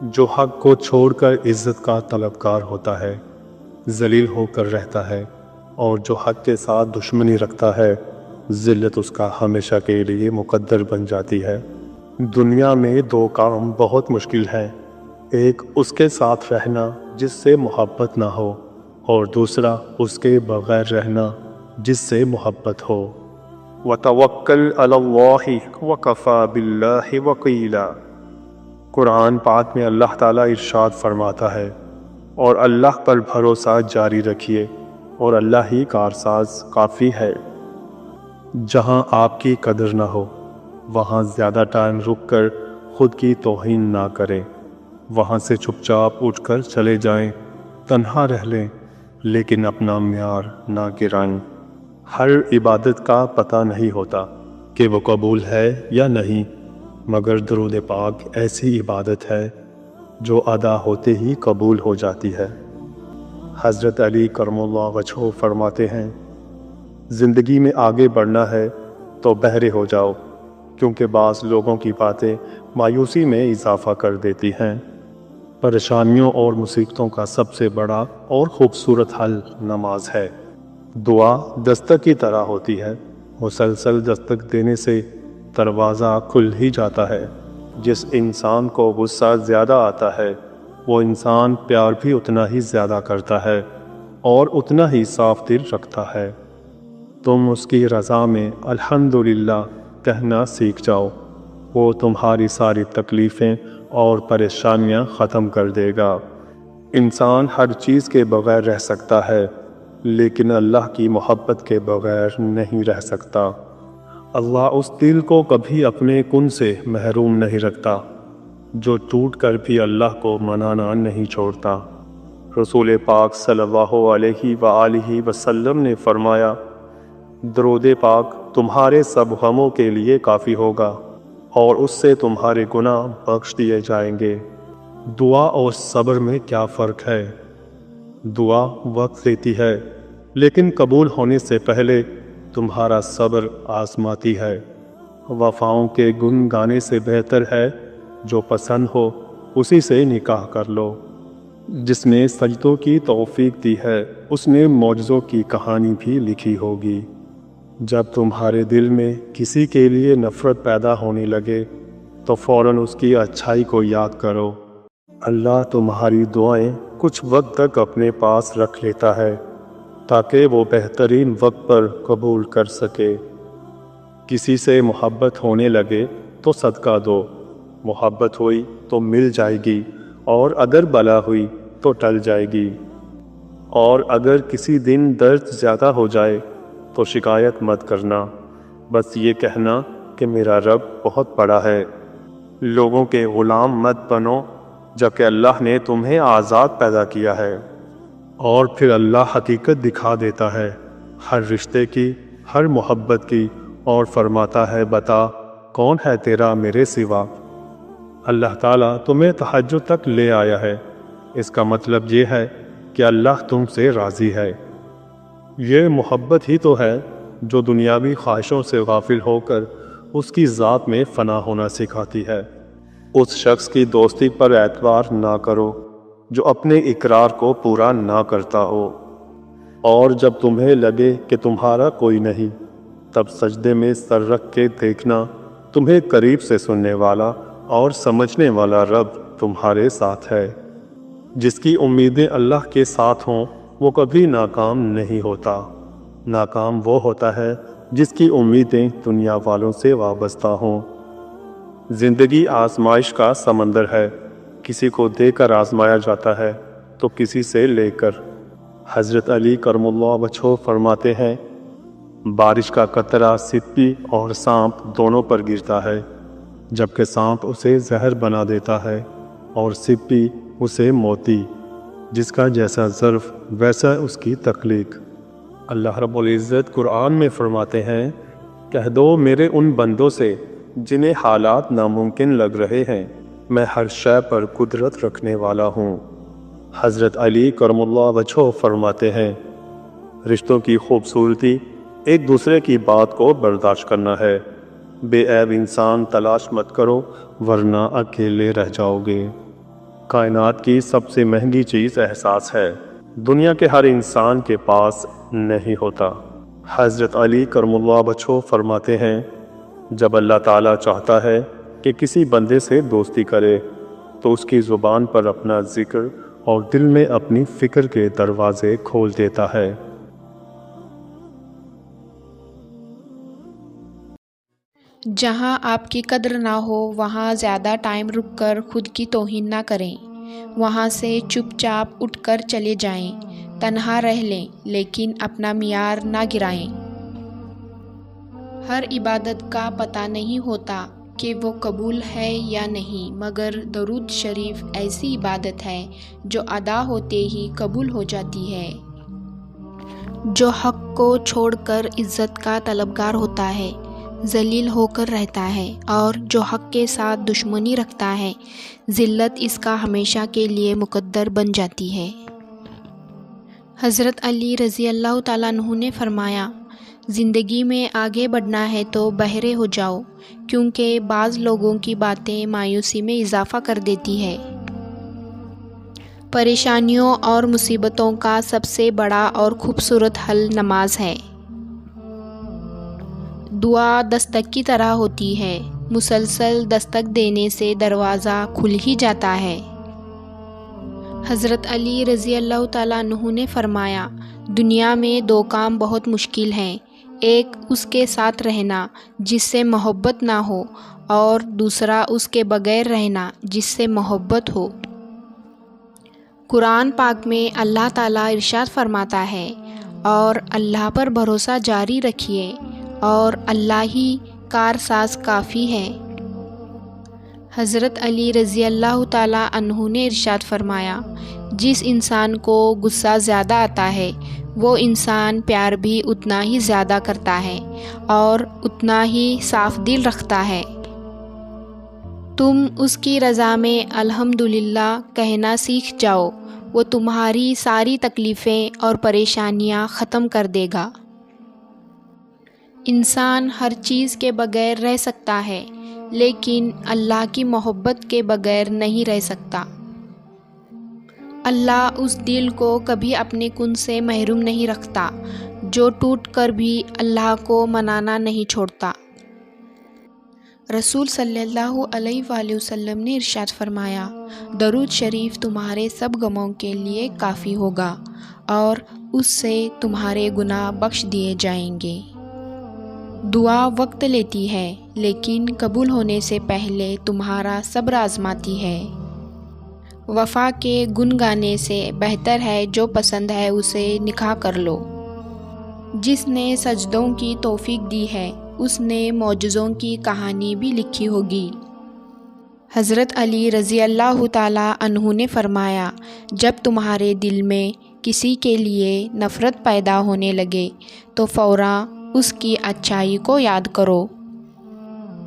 جو حق کو چھوڑ کر عزت کا طلبگار ہوتا ہے ذلیل ہو کر رہتا ہے، اور جو حق کے ساتھ دشمنی رکھتا ہے ذلت اس کا ہمیشہ کے لیے مقدر بن جاتی ہے۔ دنیا میں دو کام بہت مشکل ہیں، ایک اس کے ساتھ رہنا جس سے محبت نہ ہو، اور دوسرا اس کے بغیر رہنا جس سے محبت ہو۔ وَتَوَكَّلْ عَلَى اللَّهِ وَكَفَى بِاللَّهِ وَكِيلًا۔ قرآن پاک میں اللہ تعالیٰ ارشاد فرماتا ہے، اور اللہ پر بھروسہ جاری رکھیے اور اللہ ہی کارساز کافی ہے۔ جہاں آپ کی قدر نہ ہو وہاں زیادہ ٹائم رک کر خود کی توہین نہ کریں، وہاں سے چپ چاپ اٹھ کر چلے جائیں، تنہا رہ لیں لیکن اپنا معیار نہ گرائیں۔ ہر عبادت کا پتہ نہیں ہوتا کہ وہ قبول ہے یا نہیں، مگر درود پاک ایسی عبادت ہے جو ادا ہوتے ہی قبول ہو جاتی ہے۔ حضرت علی کرم اللہ وجہہ فرماتے ہیں، زندگی میں آگے بڑھنا ہے تو بہرے ہو جاؤ، کیونکہ بعض لوگوں کی باتیں مایوسی میں اضافہ کر دیتی ہیں۔ پریشانیوں اور مصیبتوں کا سب سے بڑا اور خوبصورت حل نماز ہے۔ دعا دستک کی طرح ہوتی ہے، مسلسل دستک دینے سے دروازہ کھل ہی جاتا ہے۔ جس انسان کو غصہ زیادہ آتا ہے وہ انسان پیار بھی اتنا ہی زیادہ کرتا ہے اور اتنا ہی صاف دل رکھتا ہے۔ تم اس کی رضا میں الحمدللہ کہنا سیکھ جاؤ، وہ تمہاری ساری تکلیفیں اور پریشانیاں ختم کر دے گا۔ انسان ہر چیز کے بغیر رہ سکتا ہے لیکن اللہ کی محبت کے بغیر نہیں رہ سکتا۔ اللہ اس دل کو کبھی اپنے کن سے محروم نہیں رکھتا جو ٹوٹ کر بھی اللہ کو منانا نہیں چھوڑتا۔ رسول پاک صلی اللہ علیہ وآلہ وسلم نے فرمایا، درود پاک تمہارے سب غموں کے لیے کافی ہوگا اور اس سے تمہارے گناہ بخش دیے جائیں گے۔ دعا اور صبر میں کیا فرق ہے؟ دعا وقت لیتی ہے لیکن قبول ہونے سے پہلے تمہارا صبر آزماتی ہے۔ وفاؤں کے گن گانے سے بہتر ہے جو پسند ہو اسی سے نکاح کر لو۔ جس نے سجدوں کی توفیق دی ہے اس نے معجزوں کی کہانی بھی لکھی ہوگی۔ جب تمہارے دل میں کسی کے لیے نفرت پیدا ہونے لگے تو فوراً اس کی اچھائی کو یاد کرو۔ اللہ تمہاری دعائیں کچھ وقت تک اپنے پاس رکھ لیتا ہے تاکہ وہ بہترین وقت پر قبول کر سکے۔ کسی سے محبت ہونے لگے تو صدقہ دو، محبت ہوئی تو مل جائے گی، اور اگر بلا ہوئی تو ٹل جائے گی۔ اور اگر کسی دن درد زیادہ ہو جائے تو شکایت مت کرنا، بس یہ کہنا کہ میرا رب بہت بڑا ہے۔ لوگوں کے غلام مت بنو جبکہ اللہ نے تمہیں آزاد پیدا کیا ہے۔ اور پھر اللہ حقیقت دکھا دیتا ہے ہر رشتے کی، ہر محبت کی، اور فرماتا ہے بتا کون ہے تیرا میرے سوا۔ اللہ تعالیٰ تمہیں تہجد تک لے آیا ہے، اس کا مطلب یہ ہے کہ اللہ تم سے راضی ہے۔ یہ محبت ہی تو ہے جو دنیاوی خواہشوں سے غافل ہو کر اس کی ذات میں فنا ہونا سکھاتی ہے۔ اس شخص کی دوستی پر اعتبار نہ کرو جو اپنے اقرار کو پورا نہ کرتا ہو، اور جب تمہیں لگے کہ تمہارا کوئی نہیں تب سجدے میں سر رکھ کے دیکھنا، تمہیں قریب سے سننے والا اور سمجھنے والا رب تمہارے ساتھ ہے۔ جس کی امیدیں اللہ کے ساتھ ہوں وہ کبھی ناکام نہیں ہوتا۔ ناکام وہ ہوتا ہے جس کی امیدیں دنیا والوں سے وابستہ ہوں۔ زندگی آزمائش کا سمندر ہے، کسی کو دے کر آزمایا جاتا ہے تو کسی سے لے کر۔ حضرت علی کرم اللہ وجہہ فرماتے ہیں، بارش کا قطرہ سپی اور سانپ دونوں پر گرتا ہے، جبکہ سانپ اسے زہر بنا دیتا ہے اور سپی اسے موتی۔ جس کا جیسا ظرف ویسا اس کی تخلیق۔ اللہ رب العزت قرآن میں فرماتے ہیں، کہہ دو میرے ان بندوں سے جنہیں حالات ناممکن لگ رہے ہیں، میں ہر شے پر قدرت رکھنے والا ہوں۔ حضرت علی کرم اللہ وجہہ فرماتے ہیں، رشتوں کی خوبصورتی ایک دوسرے کی بات کو برداشت کرنا ہے، بے عیب انسان تلاش مت کرو ورنہ اکیلے رہ جاؤ گے۔ کائنات کی سب سے مہنگی چیز احساس ہے، دنیا کے ہر انسان کے پاس نہیں ہوتا۔ حضرت علی کرم اللہ وجہہ فرماتے ہیں، جب اللہ تعالیٰ چاہتا ہے کہ کسی بندے سے دوستی کرے تو اس کی زبان پر اپنا ذکر اور دل میں اپنی فکر کے دروازے کھول دیتا ہے۔ جہاں آپ کی قدر نہ ہو وہاں زیادہ ٹائم رک کر خود کی توہین نہ کریں، وہاں سے چپ چاپ اٹھ کر چلے جائیں، تنہا رہ لیں لیکن اپنا معیار نہ گرائیں۔ ہر عبادت کا پتہ نہیں ہوتا کہ وہ قبول ہے یا نہیں، مگر درود شریف ایسی عبادت ہے جو ادا ہوتے ہی قبول ہو جاتی ہے۔ جو حق کو چھوڑ کر عزت کا طلبگار ہوتا ہے، ذلیل ہو کر رہتا ہے، اور جو حق کے ساتھ دشمنی رکھتا ہے، ذلت اس کا ہمیشہ کے لیے مقدر بن جاتی ہے۔ حضرت علی رضی اللہ تعالیٰ عنہ نے فرمایا، زندگی میں آگے بڑھنا ہے تو بہرے ہو جاؤ، کیونکہ بعض لوگوں کی باتیں مایوسی میں اضافہ کر دیتی ہے۔ پریشانیوں اور مصیبتوں کا سب سے بڑا اور خوبصورت حل نماز ہے۔ دعا دستک کی طرح ہوتی ہے، مسلسل دستک دینے سے دروازہ کھل ہی جاتا ہے۔ حضرت علی رضی اللہ تعالیٰ عنہ نے فرمایا، دنیا میں دو کام بہت مشکل ہیں، ایک اس کے ساتھ رہنا جس سے محبت نہ ہو، اور دوسرا اس کے بغیر رہنا جس سے محبت ہو۔ قرآن پاک میں اللہ تعالیٰ ارشاد فرماتا ہے، اور اللہ پر بھروسہ جاری رکھیے اور اللہ ہی کارساز کافی ہے۔ حضرت علی رضی اللہ تعالیٰ عنہ نے ارشاد فرمایا، جس انسان کو غصہ زیادہ آتا ہے وہ انسان پیار بھی اتنا ہی زیادہ کرتا ہے اور اتنا ہی صاف دل رکھتا ہے۔ تم اس کی رضا میں الحمدللہ کہنا سیکھ جاؤ، وہ تمہاری ساری تکلیفیں اور پریشانیاں ختم کر دے گا۔ انسان ہر چیز کے بغیر رہ سکتا ہے، لیکن اللہ کی محبت کے بغیر نہیں رہ سکتا۔ اللہ اس دل کو کبھی اپنے کن سے محروم نہیں رکھتا جو ٹوٹ کر بھی اللہ کو منانا نہیں چھوڑتا۔ رسول صلی اللہ علیہ وآلہ وسلم نے ارشاد فرمایا، درود شریف تمہارے سب غموں کے لیے کافی ہوگا اور اس سے تمہارے گناہ بخش دیے جائیں گے۔ دعا وقت لیتی ہے لیکن قبول ہونے سے پہلے تمہارا صبر آزماتی ہے۔ وفا کے گن گانے سے بہتر ہے جو پسند ہے اسے نکاح کر لو۔ جس نے سجدوں کی توفیق دی ہے اس نے معجزوں کی کہانی بھی لکھی ہوگی۔ حضرت علی رضی اللہ تعالیٰ عنہ نے فرمایا، جب تمہارے دل میں کسی کے لیے نفرت پیدا ہونے لگے تو فوراً اس کی اچھائی کو یاد کرو۔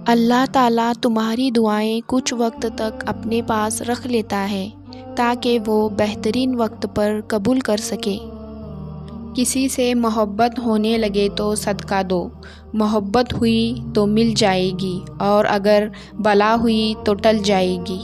اللہ تعالیٰ تمہاری دعائیں کچھ وقت تک اپنے پاس رکھ لیتا ہے تاکہ وہ بہترین وقت پر قبول کر سکے۔ کسی سے محبت ہونے لگے تو صدقہ دو، محبت ہوئی تو مل جائے گی اور اگر بلا ہوئی تو ٹل جائے گی۔